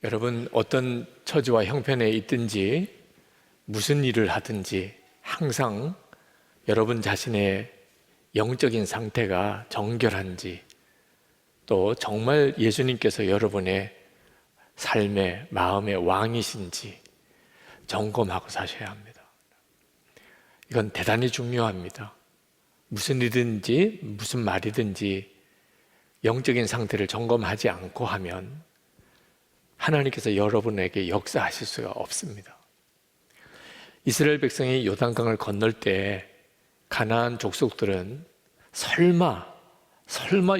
여러분, 어떤 처지와 형편에 있든지 무슨 일을 하든지 항상 여러분 자신의 영적인 상태가 정결한지, 또 정말 예수님께서 여러분의 삶의 마음의 왕이신지 점검하고 사셔야 합니다. 이건 대단히 중요합니다. 무슨 일이든지 무슨 말이든지 영적인 상태를 점검하지 않고 하면 하나님께서 여러분에게 역사하실 수가 없습니다. 이스라엘 백성이 요단강을 건널 때 가나안 족속들은 설마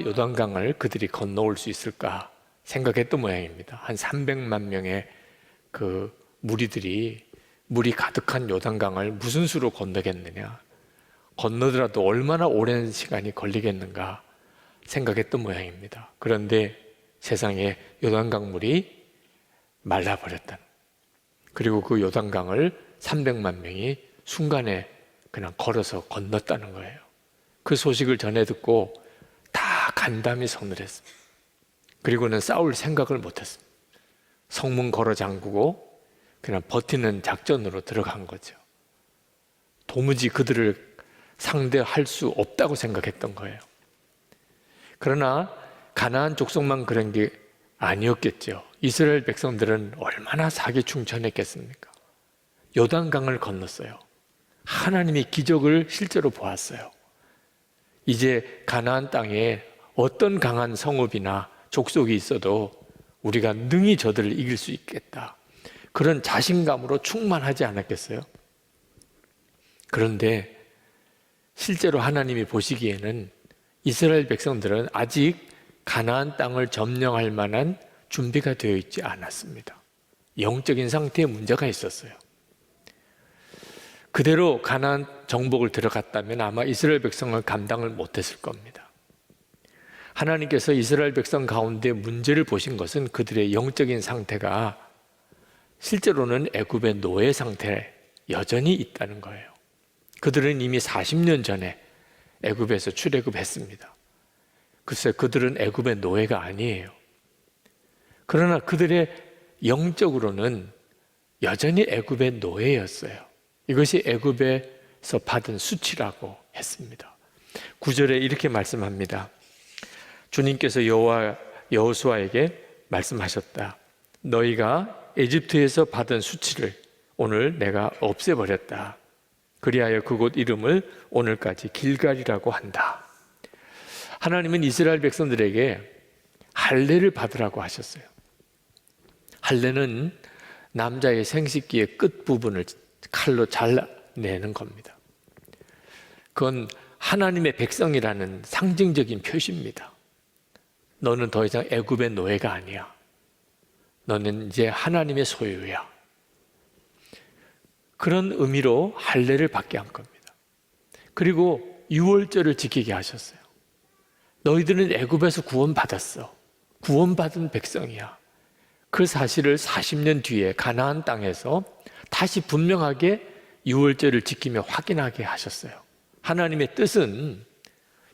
요단강을 그들이 건너올 수 있을까 생각했던 모양입니다. 한 300만 명의 그 무리들이 물이 가득한 요단강을 무슨 수로 건너겠느냐, 건너더라도 얼마나 오랜 시간이 걸리겠는가 생각했던 모양입니다. 그런데 세상에 요단강 물이 말라버렸다는, 그리고 그 요단강을 300만 명이 순간에 그냥 걸어서 건넜다는 거예요. 그 소식을 전해 듣고 다 간담이 서늘했습니다. 그리고는 싸울 생각을 못했습니다. 성문 걸어 잠그고 그냥 버티는 작전으로 들어간 거죠. 도무지 그들을 상대할 수 없다고 생각했던 거예요. 그러나 가나안 족속만 그런 게 아니었겠죠. 이스라엘 백성들은 얼마나 사기충천했겠습니까? 요단강을 건넜어요. 하나님이 기적을 실제로 보았어요. 이제 가나안 땅에 어떤 강한 성읍이나 족속이 있어도 우리가 능히 저들을 이길 수 있겠다, 그런 자신감으로 충만하지 않았겠어요? 그런데 실제로 하나님이 보시기에는 이스라엘 백성들은 아직 가나안 땅을 점령할 만한 준비가 되어 있지 않았습니다. 영적인 상태에 문제가 있었어요. 그대로 가나안 정복을 들어갔다면 아마 이스라엘 백성을 감당을 못했을 겁니다. 하나님께서 이스라엘 백성 가운데 문제를 보신 것은 그들의 영적인 상태가 실제로는 애굽의 노예 상태에 여전히 있다는 거예요. 그들은 이미 40년 전에 애굽에서 출애굽했습니다. 글쎄, 그들은 애굽의 노예가 아니에요. 그러나 그들의 영적으로는 여전히 애굽의 노예였어요. 이것이 애굽에서 받은 수치라고 했습니다. 9절에 이렇게 말씀합니다. 주님께서 여호수아에게 말씀하셨다. 너희가 에집트에서 받은 수치를 오늘 내가 없애버렸다. 그리하여 그곳 이름을 오늘까지 길갈이라고 한다. 하나님은 이스라엘 백성들에게 할례를 받으라고 하셨어요. 할례는 남자의 생식기의 끝부분을 칼로 잘라내는 겁니다. 그건 하나님의 백성이라는 상징적인 표시입니다. 너는 더 이상 애굽의 노예가 아니야. 너는 이제 하나님의 소유야. 그런 의미로 할례를 받게 한 겁니다. 그리고 유월절을 지키게 하셨어요. 너희들은 애굽에서 구원받았어. 구원받은 백성이야. 그 사실을 40년 뒤에 가나안 땅에서 다시 분명하게 유월절을 지키며 확인하게 하셨어요. 하나님의 뜻은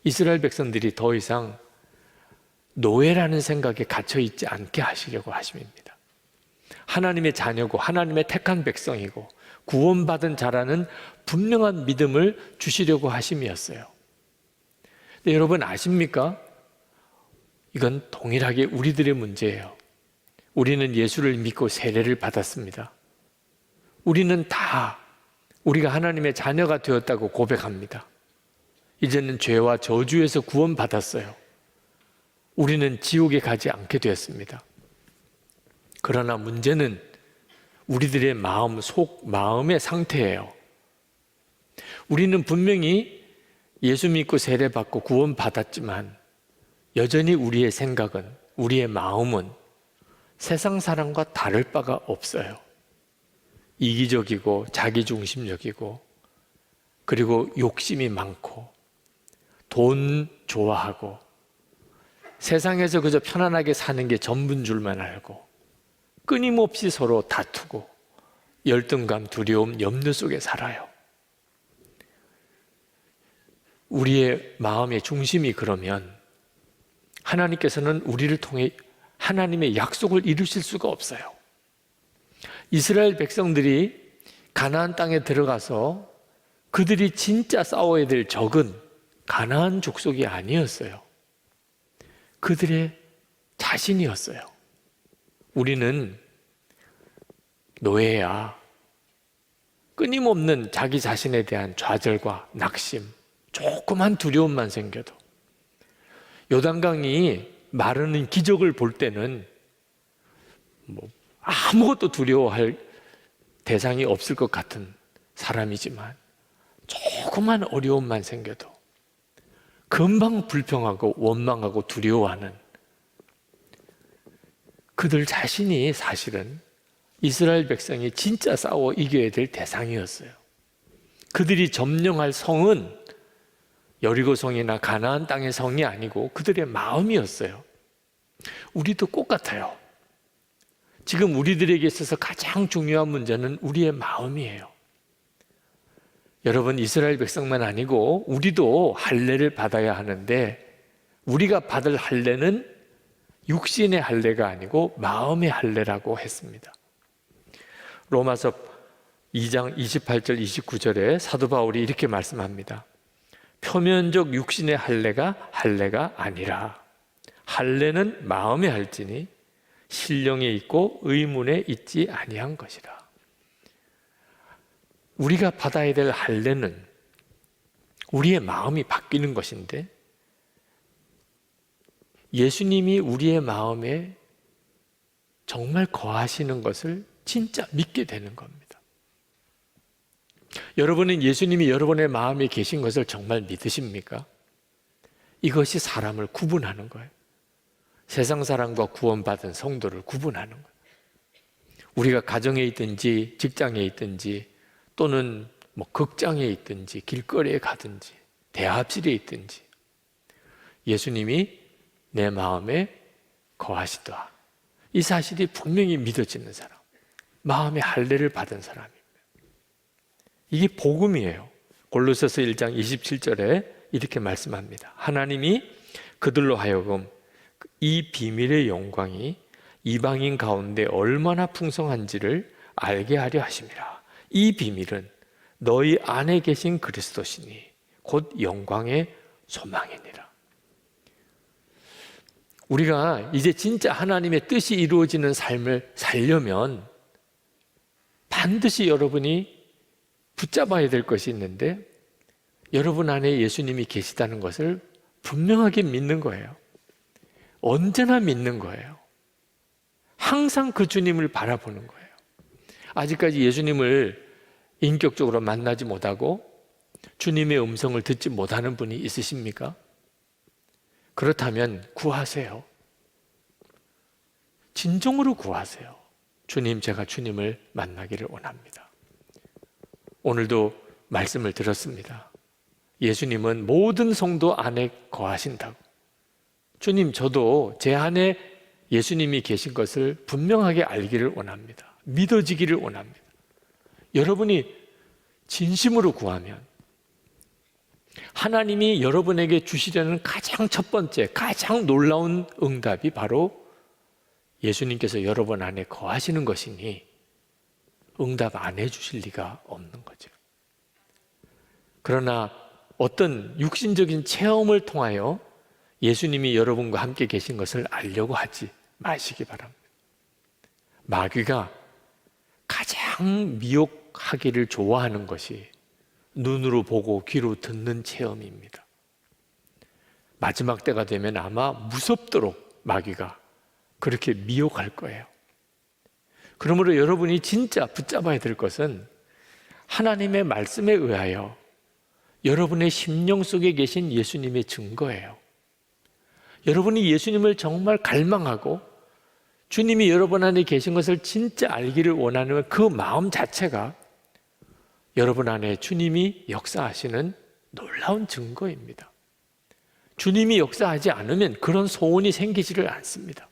이스라엘 백성들이 더 이상 노예라는 생각에 갇혀 있지 않게 하시려고 하심입니다. 하나님의 자녀고 하나님의 택한 백성이고 구원받은 자라는 분명한 믿음을 주시려고 하심이었어요. 근데 여러분 아십니까? 이건 동일하게 우리들의 문제예요. 우리는 예수를 믿고 세례를 받았습니다. 우리는 다 우리가 하나님의 자녀가 되었다고 고백합니다. 이제는 죄와 저주에서 구원받았어요. 우리는 지옥에 가지 않게 되었습니다. 그러나 문제는 우리들의 마음의 상태예요. 우리는 분명히 예수 믿고 세례받고 구원받았지만 여전히 우리의 생각은, 우리의 마음은 세상 사람과 다를 바가 없어요. 이기적이고 자기중심적이고, 그리고 욕심이 많고 돈 좋아하고 세상에서 그저 편안하게 사는 게 전부인 줄만 알고 끊임없이 서로 다투고 열등감, 두려움, 염려 속에 살아요. 우리의 마음의 중심이 그러면 하나님께서는 우리를 통해 하나님의 약속을 이루실 수가 없어요. 이스라엘 백성들이 가나안 땅에 들어가서 그들이 진짜 싸워야 될 적은 가나안 족속이 아니었어요. 그들의 자신이었어요. 우리는 노예야. 끊임없는 자기 자신에 대한 좌절과 낙심, 조그만 두려움만 생겨도, 요단강이 마르는 기적을 볼 때는 아무것도 두려워할 대상이 없을 것 같은 사람이지만, 조그만 어려움만 생겨도 금방 불평하고 원망하고 두려워하는 그들 자신이 사실은 이스라엘 백성이 진짜 싸워 이겨야 될 대상이었어요. 그들이 점령할 성은 여리고 성이나 가나안 땅의 성이 아니고 그들의 마음이었어요. 우리도 똑같아요. 지금 우리들에게 있어서 가장 중요한 문제는 우리의 마음이에요. 여러분, 이스라엘 백성만 아니고 우리도 할례를 받아야 하는데, 우리가 받을 할례는 육신의 할례가 아니고 마음의 할례라고 했습니다. 로마서 2장 28절 29절에 사도 바울이 이렇게 말씀합니다. 표면적 육신의 할례가 할례가 아니라 할례는 마음에 할지니 신령에 있고 의문에 있지 아니한 것이라. 우리가 받아야 될 할례는 우리의 마음이 바뀌는 것인데, 예수님이 우리의 마음에 정말 거하시는 것을 진짜 믿게 되는 겁니다. 여러분은 예수님이 여러분의 마음에 계신 것을 정말 믿으십니까? 이것이 사람을 구분하는 거예요. 세상 사람과 구원받은 성도를 구분하는 거예요. 우리가 가정에 있든지 직장에 있든지 또는 극장에 있든지 길거리에 가든지 대합실에 있든지 예수님이 내 마음에 거하시더라. 이 사실이 분명히 믿어지는 사람, 마음의 할례를 받은 사람입니다. 이게 복음이에요. 골로새서 1장 27절에 이렇게 말씀합니다. 하나님이 그들로 하여금 이 비밀의 영광이 이방인 가운데 얼마나 풍성한지를 알게 하려 하심이라. 이 비밀은 너희 안에 계신 그리스도시니 곧 영광의 소망이니라. 우리가 이제 진짜 하나님의 뜻이 이루어지는 삶을 살려면 반드시 여러분이 붙잡아야 될 것이 있는데, 여러분 안에 예수님이 계시다는 것을 분명하게 믿는 거예요. 언제나 믿는 거예요. 항상 그 주님을 바라보는 거예요. 아직까지 예수님을 인격적으로 만나지 못하고 주님의 음성을 듣지 못하는 분이 있으십니까? 그렇다면 구하세요. 진정으로 구하세요. 주님, 제가 주님을 만나기를 원합니다. 오늘도 말씀을 들었습니다. 예수님은 모든 성도 안에 거하신다고. 주님, 저도 제 안에 예수님이 계신 것을 분명하게 알기를 원합니다. 믿어지기를 원합니다. 여러분이 진심으로 구하면 하나님이 여러분에게 주시려는 가장 첫 번째, 가장 놀라운 응답이 바로 예수님께서 여러분 안에 거하시는 것이니 응답 안 해주실 리가 없는 거죠. 그러나 어떤 육신적인 체험을 통하여 예수님이 여러분과 함께 계신 것을 알려고 하지 마시기 바랍니다. 마귀가 가장 미혹하기를 좋아하는 것이 눈으로 보고 귀로 듣는 체험입니다. 마지막 때가 되면 아마 무섭도록 마귀가 그렇게 미혹할 거예요. 그러므로 여러분이 진짜 붙잡아야 될 것은 하나님의 말씀에 의하여 여러분의 심령 속에 계신 예수님의 증거예요. 여러분이 예수님을 정말 갈망하고 주님이 여러분 안에 계신 것을 진짜 알기를 원하는 그 마음 자체가 여러분 안에 주님이 역사하시는 놀라운 증거입니다. 주님이 역사하지 않으면 그런 소원이 생기지를 않습니다.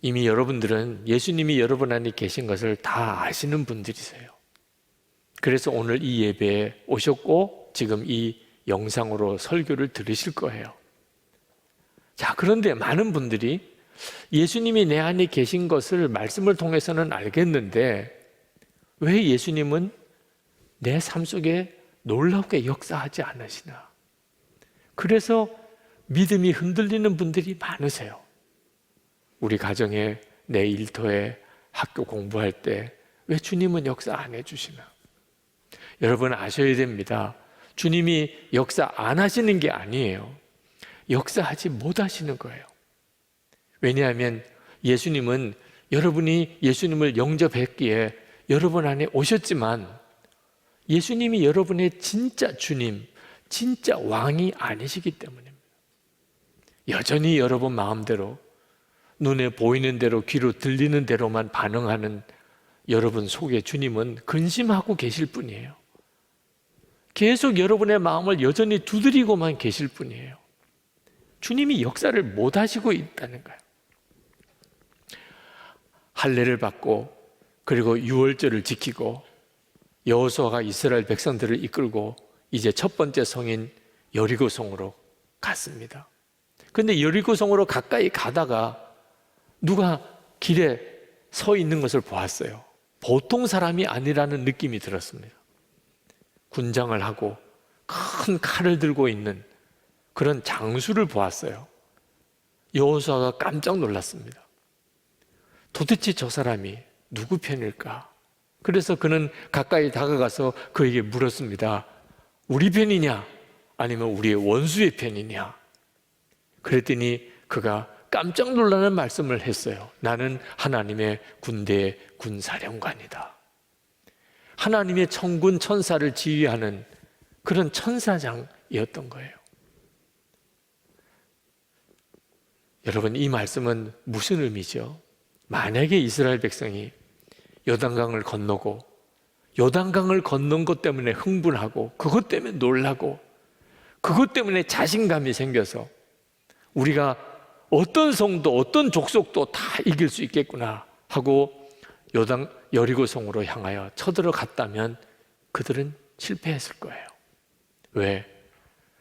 이미 여러분들은 예수님이 여러분 안에 계신 것을 다 아시는 분들이세요. 그래서 오늘 이 예배에 오셨고 지금 이 영상으로 설교를 들으실 거예요. 자, 그런데 많은 분들이 예수님이 내 안에 계신 것을 말씀을 통해서는 알겠는데 왜 예수님은 내 삶 속에 놀랍게 역사하지 않으시나? 그래서 믿음이 흔들리는 분들이 많으세요. 우리 가정에, 내 일터에, 학교 공부할 때 왜 주님은 역사 안 해주시나? 여러분 아셔야 됩니다. 주님이 역사 안 하시는 게 아니에요. 역사하지 못하시는 거예요. 왜냐하면 예수님은 여러분이 예수님을 영접했기에 여러분 안에 오셨지만 예수님이 여러분의 진짜 주님, 진짜 왕이 아니시기 때문입니다. 여전히 여러분 마음대로 눈에 보이는 대로 귀로 들리는 대로만 반응하는 여러분 속에 주님은 근심하고 계실 뿐이에요. 계속 여러분의 마음을 여전히 두드리고만 계실 뿐이에요. 주님이 역사를 못 하시고 있다는 거예요. 할례를 받고 그리고 유월절을 지키고 여호수아가 이스라엘 백성들을 이끌고 이제 첫 번째 성인 여리고성으로 갔습니다. 근데 여리고성으로 가까이 가다가 누가 길에 서 있는 것을 보았어요. 보통 사람이 아니라는 느낌이 들었습니다. 군장을 하고 큰 칼을 들고 있는 그런 장수를 보았어요. 여호수아가 깜짝 놀랐습니다. 도대체 저 사람이 누구 편일까? 그래서 그는 가까이 다가가서 그에게 물었습니다. 우리 편이냐? 아니면 우리의 원수의 편이냐? 그랬더니 그가 깜짝 놀라는 말씀을 했어요. 나는 하나님의 군대의 군사령관이다. 하나님의 천군 천사를 지휘하는 그런 천사장이었던 거예요. 여러분, 이 말씀은 무슨 의미죠? 만약에 이스라엘 백성이 요단강을 건너고 요단강을 건넌 것 때문에 흥분하고 그것 때문에 놀라고 그것 때문에 자신감이 생겨서 우리가 어떤 성도 어떤 족속도 다 이길 수 있겠구나 하고 여리고성으로 향하여 쳐들어갔다면 그들은 실패했을 거예요. 왜?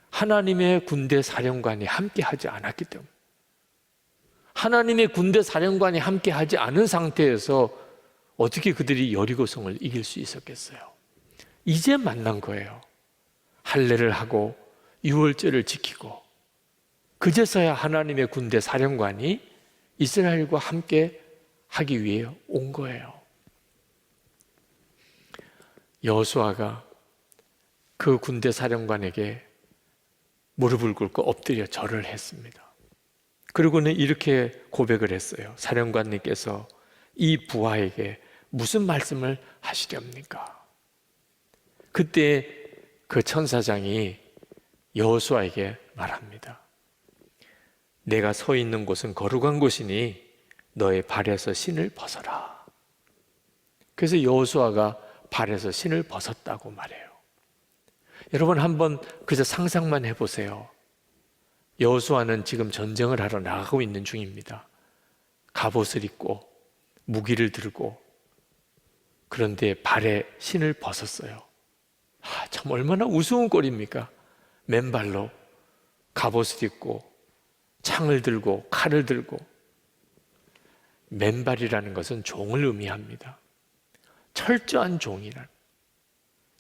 하나님의 군대 사령관이 함께 하지 않았기 때문에. 하나님의 군대 사령관이 함께 하지 않은 상태에서 어떻게 그들이 여리고성을 이길 수 있었겠어요? 이제 만난 거예요. 할례를 하고 유월절을 지키고 그제서야 하나님의 군대 사령관이 이스라엘과 함께 하기 위해 온 거예요. 여호수아가 그 군대 사령관에게 무릎을 꿇고 엎드려 절을 했습니다. 그리고는 이렇게 고백을 했어요. 사령관님께서 이 부하에게 무슨 말씀을 하시렵니까? 그때 그 천사장이 여호수아에게 말합니다. 내가 서 있는 곳은 거룩한 곳이니 너의 발에서 신을 벗어라. 그래서 여호수아가 발에서 신을 벗었다고 말해요. 여러분 한번 그저 상상만 해보세요. 여호수아는 지금 전쟁을 하러 나가고 있는 중입니다. 갑옷을 입고 무기를 들고 그런데 발에 신을 벗었어요. 참 얼마나 우스운 꼴입니까? 맨발로 갑옷을 입고 창을 들고 칼을 들고. 맨발이라는 것은 종을 의미합니다. 철저한 종이란.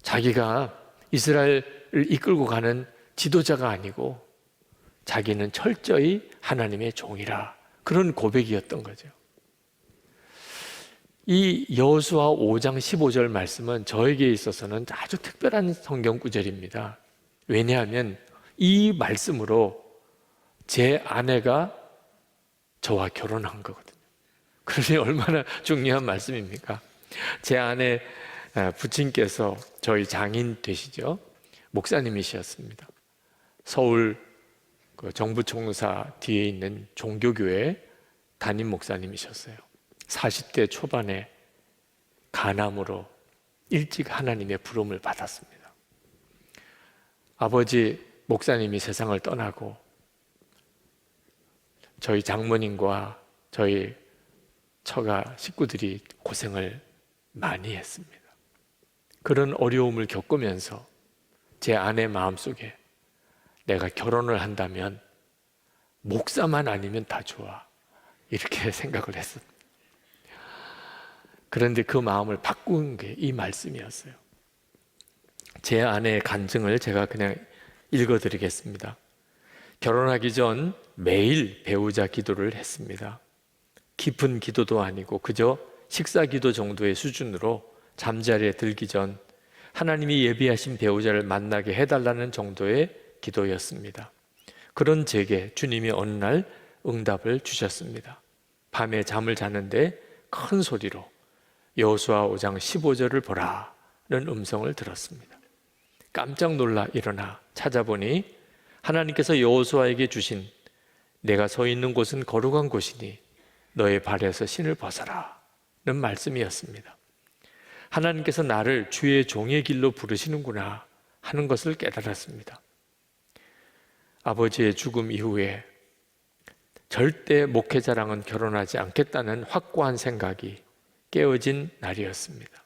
자기가 이스라엘을 이끌고 가는 지도자가 아니고 자기는 철저히 하나님의 종이라, 그런 고백이었던 거죠. 이 여호수아 5장 15절 말씀은 저에게 있어서는 아주 특별한 성경 구절입니다. 왜냐하면 이 말씀으로 제 아내가 저와 결혼한 거거든요. 그러니 얼마나 중요한 말씀입니까? 제 아내 부친께서 저희 장인 되시죠? 목사님이셨습니다. 서울 정부총사 뒤에 있는 종교교회 담임 목사님이셨어요. 40대 초반에 간암으로 일찍 하나님의 부름을 받았습니다. 아버지 목사님이 세상을 떠나고 저희 장모님과 저희 처가 식구들이 고생을 많이 했습니다. 그런 어려움을 겪으면서 제 아내 마음속에 내가 결혼을 한다면 목사만 아니면 다 좋아. 이렇게 생각을 했습니다. 그런데 그 마음을 바꾼 게 이 말씀이었어요. 제 아내의 간증을 제가 그냥 읽어드리겠습니다. 결혼하기 전 매일 배우자 기도를 했습니다. 깊은 기도도 아니고 그저 식사 기도 정도의 수준으로 잠자리에 들기 전 하나님이 예비하신 배우자를 만나게 해달라는 정도의 기도였습니다. 그런 제게 주님이 어느 날 응답을 주셨습니다. 밤에 잠을 자는데 큰 소리로 여호수아 5장 15절을 보라는 음성을 들었습니다. 깜짝 놀라 일어나 찾아보니 하나님께서 여호수아에게 주신 내가 서 있는 곳은 거룩한 곳이니 너의 발에서 신을 벗어라 는 말씀이었습니다. 하나님께서 나를 주의 종의 길로 부르시는구나 하는 것을 깨달았습니다. 아버지의 죽음 이후에 절대 목회자랑은 결혼하지 않겠다는 확고한 생각이 깨어진 날이었습니다.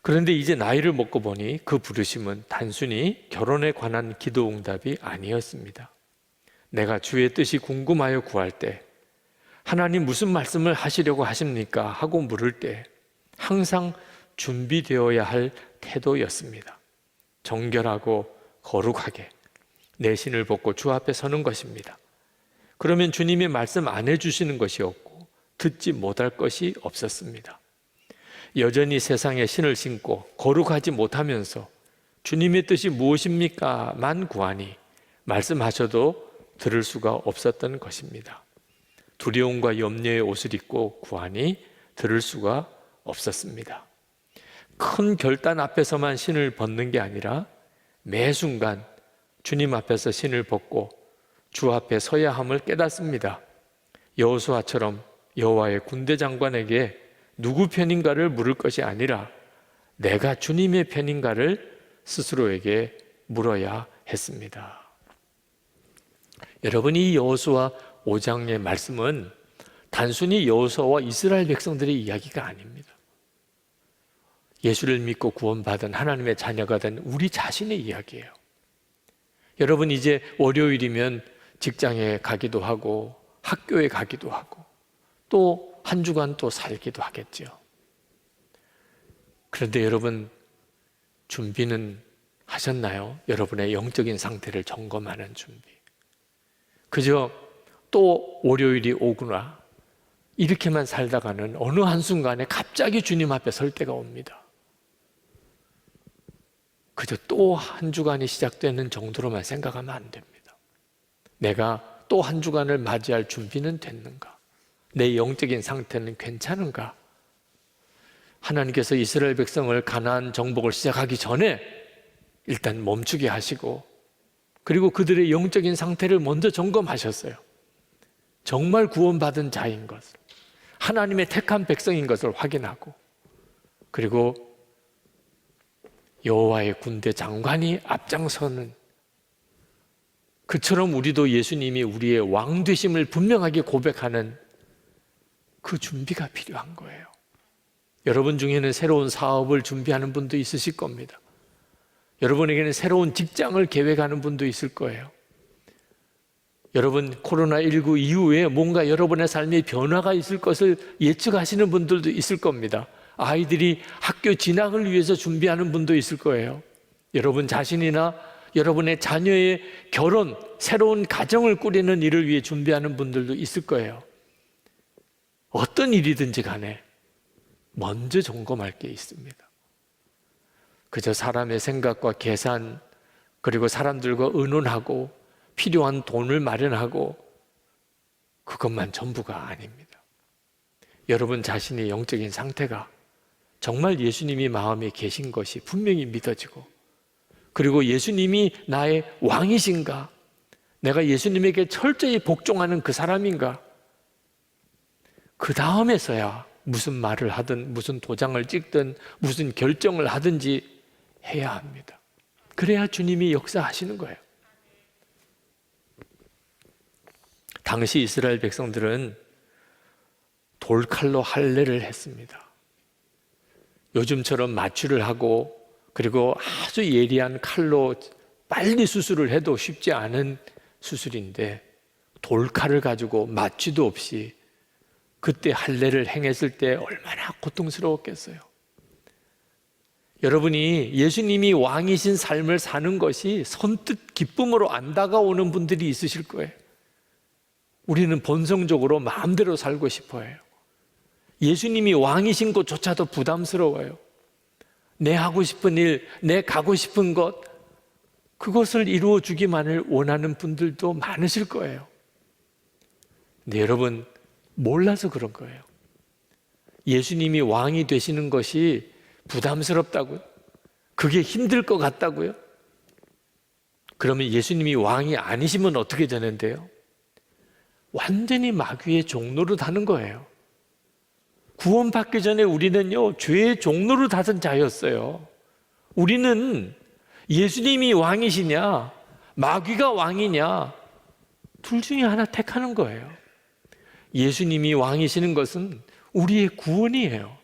그런데 이제 나이를 먹고 보니 그 부르심은 단순히 결혼에 관한 기도 응답이 아니었습니다. 내가 주의 뜻이 궁금하여 구할 때 하나님 무슨 말씀을 하시려고 하십니까? 하고 물을 때 항상 준비되어야 할 태도였습니다. 정결하고 거룩하게 내 신을 벗고 주 앞에 서는 것입니다. 그러면 주님이 말씀 안 해주시는 것이 없고 듣지 못할 것이 없었습니다. 여전히 세상에 신을 신고 거룩하지 못하면서 주님의 뜻이 무엇입니까? 만 구하니 말씀하셔도 들을 수가 없었던 것입니다. 두려움과 염려의 옷을 입고 구하니 들을 수가 없었습니다. 큰 결단 앞에서만 신을 벗는 게 아니라 매 순간 주님 앞에서 신을 벗고 주 앞에 서야 함을 깨닫습니다. 여호수아처럼 여호와의 군대 장관에게 누구 편인가를 물을 것이 아니라 내가 주님의 편인가를 스스로에게 물어야 했습니다. 여러분, 이 여호수아 5장의 말씀은 단순히 여호수아와 이스라엘 백성들의 이야기가 아닙니다. 예수를 믿고 구원받은 하나님의 자녀가 된 우리 자신의 이야기예요. 여러분, 이제 월요일이면 직장에 가기도 하고 학교에 가기도 하고 또 한 주간 또 살기도 하겠죠. 그런데 여러분, 준비는 하셨나요? 여러분의 영적인 상태를 점검하는 준비. 그저 또 월요일이 오구나 이렇게만 살다가는 어느 한순간에 갑자기 주님 앞에 설 때가 옵니다. 그저 또 한 주간이 시작되는 정도로만 생각하면 안 됩니다. 내가 또 한 주간을 맞이할 준비는 됐는가? 내 영적인 상태는 괜찮은가? 하나님께서 이스라엘 백성을 가나안 정복을 시작하기 전에 일단 멈추게 하시고 그리고 그들의 영적인 상태를 먼저 점검하셨어요. 정말 구원받은 자인 것을, 하나님의 택한 백성인 것을 확인하고 그리고 여호와의 군대 장관이 앞장서는 그처럼 우리도 예수님이 우리의 왕 되심을 분명하게 고백하는 그 준비가 필요한 거예요. 여러분 중에는 새로운 사업을 준비하는 분도 있으실 겁니다. 여러분에게는 새로운 직장을 계획하는 분도 있을 거예요. 여러분, 코로나19 이후에 뭔가 여러분의 삶에 변화가 있을 것을 예측하시는 분들도 있을 겁니다. 아이들이 학교 진학을 위해서 준비하는 분도 있을 거예요. 여러분 자신이나 여러분의 자녀의 결혼, 새로운 가정을 꾸리는 일을 위해 준비하는 분들도 있을 거예요. 어떤 일이든지 간에 먼저 점검할 게 있습니다. 그저 사람의 생각과 계산, 그리고 사람들과 의논하고 필요한 돈을 마련하고 그것만 전부가 아닙니다. 여러분 자신의 영적인 상태가 정말 예수님이 마음에 계신 것이 분명히 믿어지고 그리고 예수님이 나의 왕이신가? 내가 예수님에게 철저히 복종하는 그 사람인가? 그 다음에서야 무슨 말을 하든 무슨 도장을 찍든 무슨 결정을 하든지 해야 합니다. 그래야 주님이 역사하시는 거예요. 당시 이스라엘 백성들은 돌칼로 할례를 했습니다. 요즘처럼 마취를 하고 그리고 아주 예리한 칼로 빨리 수술을 해도 쉽지 않은 수술인데 돌칼을 가지고 마취도 없이 그때 할례를 행했을 때 얼마나 고통스러웠겠어요. 여러분이 예수님이 왕이신 삶을 사는 것이 선뜻 기쁨으로 안 다가오는 분들이 있으실 거예요. 우리는 본성적으로 마음대로 살고 싶어 해요. 예수님이 왕이신 것조차도 부담스러워요. 내 하고 싶은 일, 내 가고 싶은 것, 그것을 이루어 주기만을 원하는 분들도 많으실 거예요. 근데 여러분, 몰라서 그런 거예요. 예수님이 왕이 되시는 것이 부담스럽다고요? 그게 힘들 것 같다고요? 그러면 예수님이 왕이 아니시면 어떻게 되는데요? 완전히 마귀의 종노릇 하는 거예요. 구원받기 전에 우리는요, 죄의 종노릇 하던 자였어요. 우리는 예수님이 왕이시냐, 마귀가 왕이냐, 둘 중에 하나 택하는 거예요. 예수님이 왕이시는 것은 우리의 구원이에요.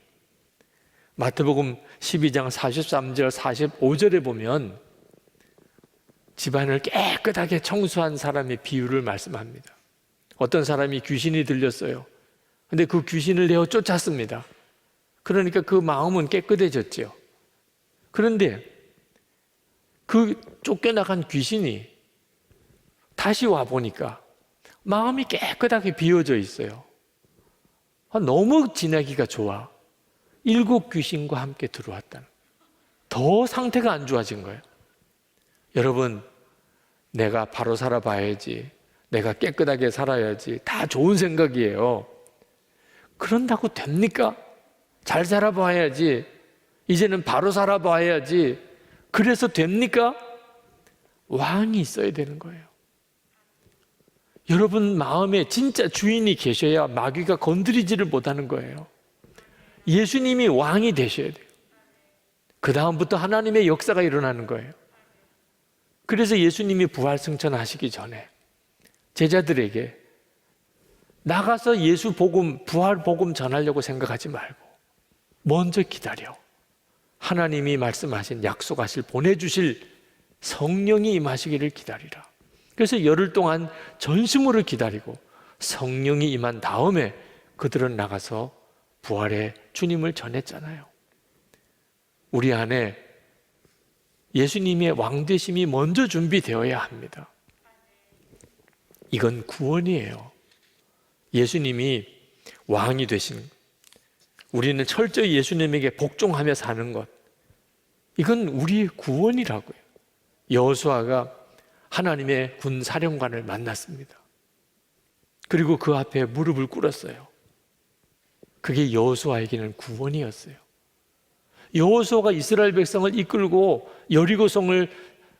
마태복음 12장 43절 45절에 보면 집안을 깨끗하게 청소한 사람의 비유를 말씀합니다. 어떤 사람이 귀신이 들렸어요. 근데 그 귀신을 내어 쫓았습니다. 그러니까 그 마음은 깨끗해졌죠. 그런데 그 쫓겨나간 귀신이 다시 와 보니까 마음이 깨끗하게 비워져 있어요. 너무 지내기가 좋아. 7 귀신과 함께 들어왔다는, 더 상태가 안 좋아진 거예요. 여러분, 내가 바로 살아봐야지, 내가 깨끗하게 살아야지, 다 좋은 생각이에요. 그런다고 됩니까? 잘 살아봐야지, 이제는 바로 살아봐야지, 그래서 됩니까? 왕이 있어야 되는 거예요. 여러분 마음에 진짜 주인이 계셔야 마귀가 건드리지를 못하는 거예요. 예수님이 왕이 되셔야 돼요. 그 다음부터 하나님의 역사가 일어나는 거예요. 그래서 예수님이 부활승천하시기 전에 제자들에게 나가서 예수 복음, 부활 복음 전하려고 생각하지 말고 먼저 기다려. 하나님이 말씀하신, 약속하실, 보내주실 성령이 임하시기를 기다리라. 그래서 열흘 동안 전심으로 기다리고 성령이 임한 다음에 그들은 나가서 부활의 주님을 전했잖아요. 우리 안에 예수님의 왕되심이 먼저 준비되어야 합니다. 이건 구원이에요. 예수님이 왕이 되신, 우리는 철저히 예수님에게 복종하며 사는 것, 이건 우리의 구원이라고요. 여호수아가 하나님의 군 사령관을 만났습니다. 그리고 그 앞에 무릎을 꿇었어요. 그게 여호수아에게는 구원이었어요. 여호수아가 이스라엘 백성을 이끌고 여리고성을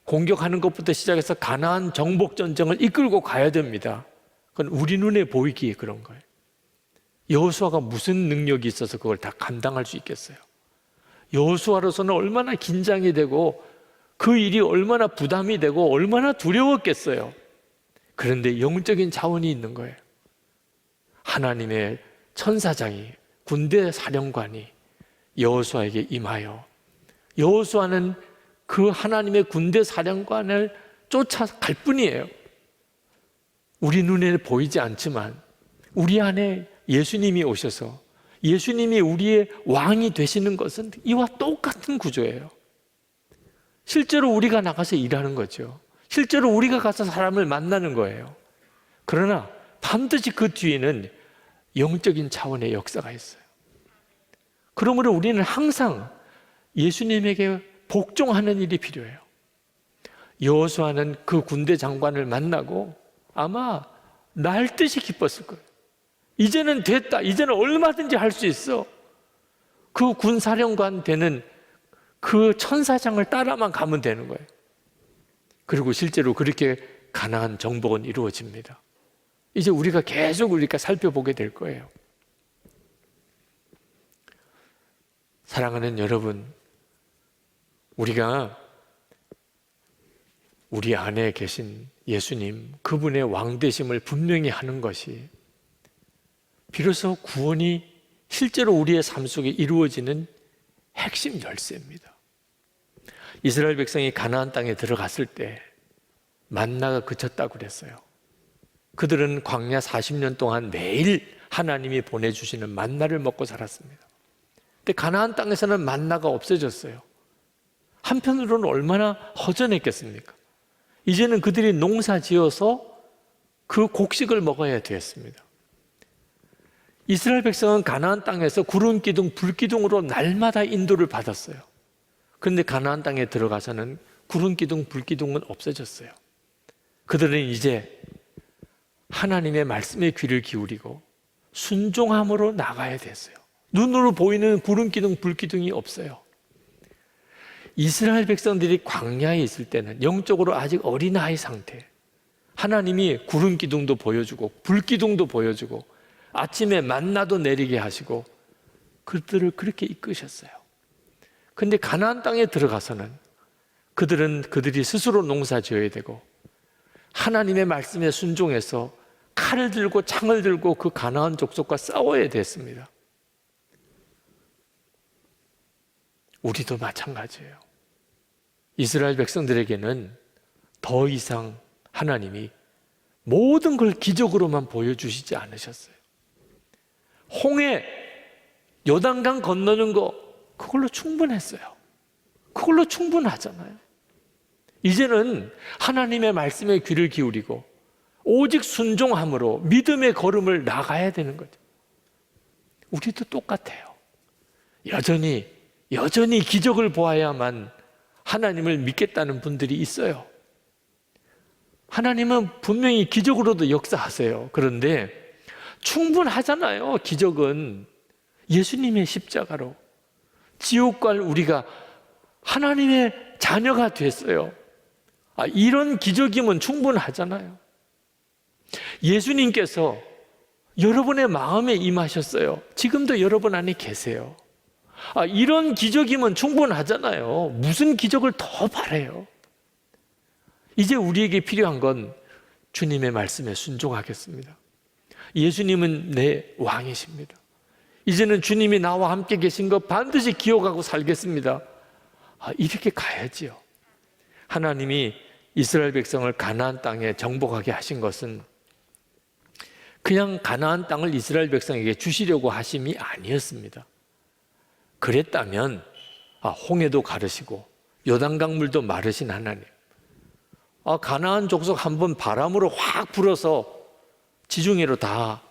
공격하는 것부터 시작해서 가나안 정복 전쟁을 이끌고 가야 됩니다. 그건 우리 눈에 보이기에 그런 거예요. 여호수아가 무슨 능력이 있어서 그걸 다 감당할 수 있겠어요? 여호수아로서는 얼마나 긴장이 되고 그 일이 얼마나 부담이 되고 얼마나 두려웠겠어요. 그런데 영적인 자원이 있는 거예요. 하나님의 천사장이, 군대 사령관이 여호수아에게 임하여, 여호수아는 그 하나님의 군대 사령관을 쫓아갈 뿐이에요. 우리 눈에 보이지 않지만 우리 안에 예수님이 오셔서 예수님이 우리의 왕이 되시는 것은 이와 똑같은 구조예요. 실제로 우리가 나가서 일하는 거죠. 실제로 우리가 가서 사람을 만나는 거예요. 그러나 반드시 그 뒤에는 영적인 차원의 역사가 있어요. 그러므로 우리는 항상 예수님에게 복종하는 일이 필요해요. 여호수아는 그 군대 장관을 만나고 아마 날듯이 기뻤을 거예요. 이제는 됐다. 이제는 얼마든지 할 수 있어. 그 군사령관 되는 그 천사장을 따라만 가면 되는 거예요. 그리고 실제로 그렇게 가나안 정복은 이루어집니다. 이제 우리가 계속 살펴보게 될 거예요. 사랑하는 여러분, 우리가 우리 안에 계신 예수님, 그분의 왕되심을 분명히 하는 것이 비로소 구원이 실제로 우리의 삶 속에 이루어지는 핵심 열쇠입니다. 이스라엘 백성이 가나안 땅에 들어갔을 때 만나가 그쳤다고 그랬어요. 그들은 광야 40년 동안 매일 하나님이 보내주시는 만나를 먹고 살았습니다. 근데 가나안 땅에서는 만나가 없어졌어요. 한편으로는 얼마나 허전했겠습니까? 이제는 그들이 농사 지어서 그 곡식을 먹어야 되었습니다. 이스라엘 백성은 가나안 땅에서 구름 기둥, 불 기둥으로 날마다 인도를 받았어요. 그런데 가나안 땅에 들어가서는 구름 기둥, 불 기둥은 없어졌어요. 그들은 이제 하나님의 말씀에 귀를 기울이고 순종함으로 나가야 됐어요. 눈으로 보이는 구름 기둥, 불 기둥이 없어요. 이스라엘 백성들이 광야에 있을 때는 영적으로 아직 어린아이 상태. 하나님이 구름 기둥도 보여주고 불 기둥도 보여주고 아침에 만나도 내리게 하시고 그들을 그렇게 이끄셨어요. 그런데 가나안 땅에 들어가서는 그들이 스스로 농사 지어야 되고 하나님의 말씀에 순종해서 칼을 들고 창을 들고 그 가나안 족속과 싸워야 됐습니다. 우리도 마찬가지예요. 이스라엘 백성들에게는 더 이상 하나님이 모든 걸 기적으로만 보여주시지 않으셨어요. 홍해, 요단강 건너는 거 그걸로 충분했어요. 그걸로 충분하잖아요. 이제는 하나님의 말씀에 귀를 기울이고 오직 순종함으로 믿음의 걸음을 나가야 되는 거죠. 우리도 똑같아요. 여전히 기적을 보아야만 하나님을 믿겠다는 분들이 있어요. 하나님은 분명히 기적으로도 역사하세요. 그런데 충분하잖아요. 기적은 예수님의 십자가로 지옥 갈 우리가 하나님의 자녀가 됐어요. 이런 기적이면 충분하잖아요. 예수님께서 여러분의 마음에 임하셨어요. 지금도 여러분 안에 계세요. 이런 기적이면 충분하잖아요. 무슨 기적을 더 바라요? 이제 우리에게 필요한 건 주님의 말씀에 순종하겠습니다. 예수님은 내 왕이십니다. 이제는 주님이 나와 함께 계신 것 반드시 기억하고 살겠습니다. 이렇게 가야지요. 하나님이 이스라엘 백성을 가나안 땅에 정복하게 하신 것은 그냥 가나안 땅을 이스라엘 백성에게 주시려고 하심이 아니었습니다. 그랬다면 홍해도 가르시고 요단강 물도 마르신 하나님, 가나안 족속 한번 바람으로 확 불어서 지중해로 다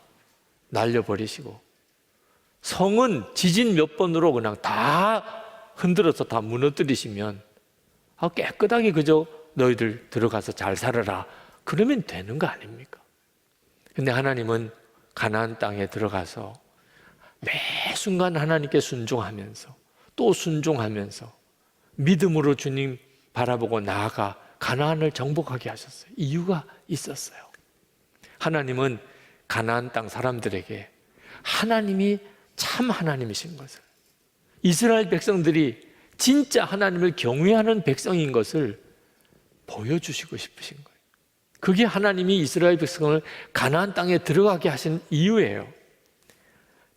날려버리시고 성은 지진 몇 번으로 그냥 다 흔들어서 다 무너뜨리시면 깨끗하게 그저 너희들 들어가서 잘 살아라 그러면 되는 거 아닙니까? 근데 하나님은 가나안 땅에 들어가서 매 순간 하나님께 순종하면서 또 순종하면서 믿음으로 주님 바라보고 나아가 가나안을 정복하게 하셨어요. 이유가 있었어요. 하나님은 가나안 땅 사람들에게 하나님이 참 하나님이신 것을, 이스라엘 백성들이 진짜 하나님을 경외하는 백성인 것을 보여주시고 싶으신 거예요. 그게 하나님이 이스라엘 백성을 가나안 땅에 들어가게 하신 이유예요.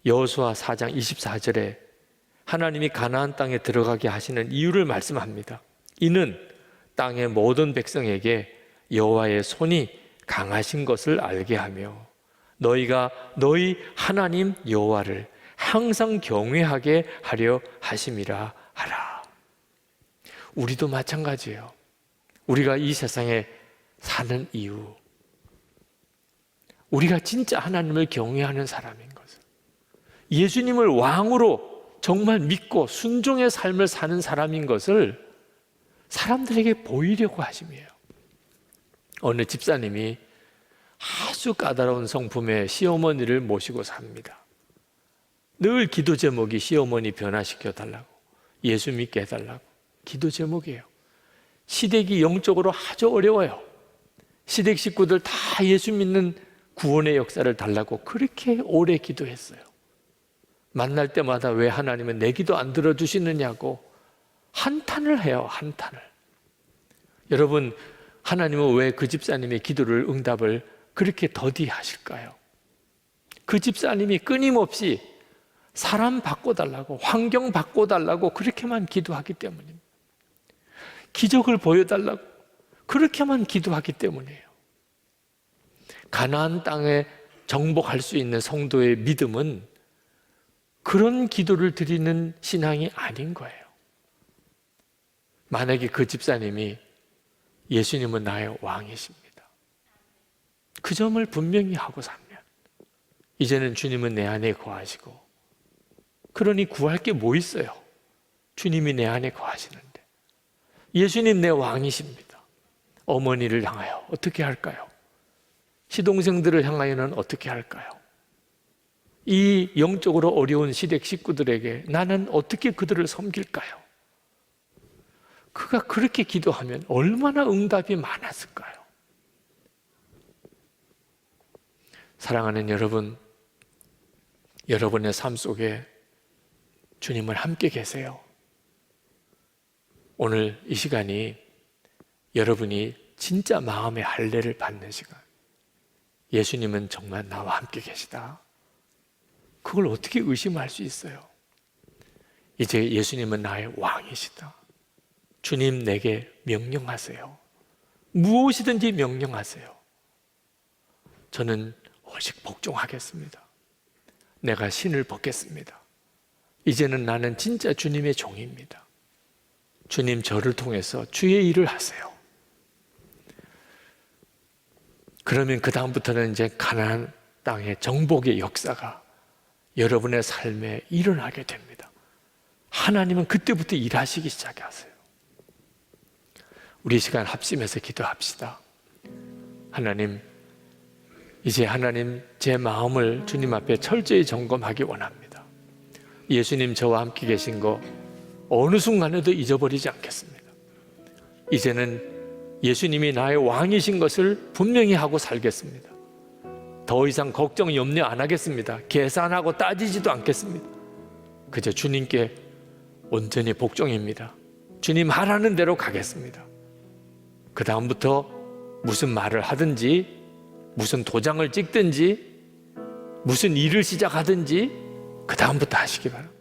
여호수아 4장 24절에 하나님이 가나안 땅에 들어가게 하시는 이유를 말씀합니다. 이는 땅의 모든 백성에게 여호와의 손이 강하신 것을 알게 하며 너희가 너희 하나님 여호와를 항상 경외하게 하려 하심이라 하라. 우리도 마찬가지예요. 우리가 이 세상에 사는 이유, 우리가 진짜 하나님을 경외하는 사람인 것을, 예수님을 왕으로 정말 믿고 순종의 삶을 사는 사람인 것을 사람들에게 보이려고 하심이에요. 어느 집사님이 아주 까다로운 성품의 시어머니를 모시고 삽니다. 늘 기도 제목이 시어머니 변화시켜 달라고, 예수 믿게 해달라고 기도 제목이에요. 시댁이 영적으로 아주 어려워요. 시댁 식구들 다 예수 믿는 구원의 역사를 달라고 그렇게 오래 기도했어요. 만날 때마다 왜 하나님은 내 기도 안 들어주시느냐고 한탄을 해요. 한탄을. 여러분, 하나님은 왜 그 집사님의 기도를 응답을 그렇게 더디 하실까요? 그 집사님이 끊임없이 사람 바꿔달라고, 환경 바꿔달라고 그렇게만 기도하기 때문입니다. 기적을 보여달라고, 그렇게만 기도하기 때문이에요. 가나안 땅에 정복할 수 있는 성도의 믿음은 그런 기도를 드리는 신앙이 아닌 거예요. 만약에 그 집사님이 예수님은 나의 왕이십니다, 그 점을 분명히 하고 살면 이제는 주님은 내 안에 거하시고, 그러니 구할 게 뭐 있어요? 주님이 내 안에 거하시는데 예수님 내 왕이십니다. 어머니를 향하여 어떻게 할까요? 시동생들을 향하여는 어떻게 할까요? 이 영적으로 어려운 시댁 식구들에게 나는 어떻게 그들을 섬길까요? 그가 그렇게 기도하면 얼마나 응답이 많았을까요? 사랑하는 여러분, 여러분의 삶 속에 주님을 함께 계세요. 오늘 이 시간이 여러분이 진짜 마음의 할례를 받는 시간, 예수님은 정말 나와 함께 계시다, 그걸 어떻게 의심할 수 있어요? 이제 예수님은 나의 왕이시다, 주님 내게 명령하세요. 무엇이든지 명령하세요. 저는 오직 복종하겠습니다. 내가 신을 벗겠습니다. 이제는 나는 진짜 주님의 종입니다. 주님 저를 통해서 주의 일을 하세요. 그러면 그 다음부터는 이제 가나안 땅의 정복의 역사가 여러분의 삶에 일어나게 됩니다. 하나님은 그때부터 일하시기 시작하세요. 우리 시간 합심해서 기도합시다. 하나님, 이제 하나님 제 마음을 주님 앞에 철저히 점검하기 원합니다. 예수님 저와 함께 계신 거 어느 순간에도 잊어버리지 않겠습니다. 이제는 예수님이 나의 왕이신 것을 분명히 하고 살겠습니다. 더 이상 걱정 염려 안 하겠습니다. 계산하고 따지지도 않겠습니다. 그저 주님께 온전히 복종입니다. 주님 하라는 대로 가겠습니다. 그 다음부터 무슨 말을 하든지, 무슨 도장을 찍든지, 무슨 일을 시작하든지 그 다음부터 하시기 바랍니다.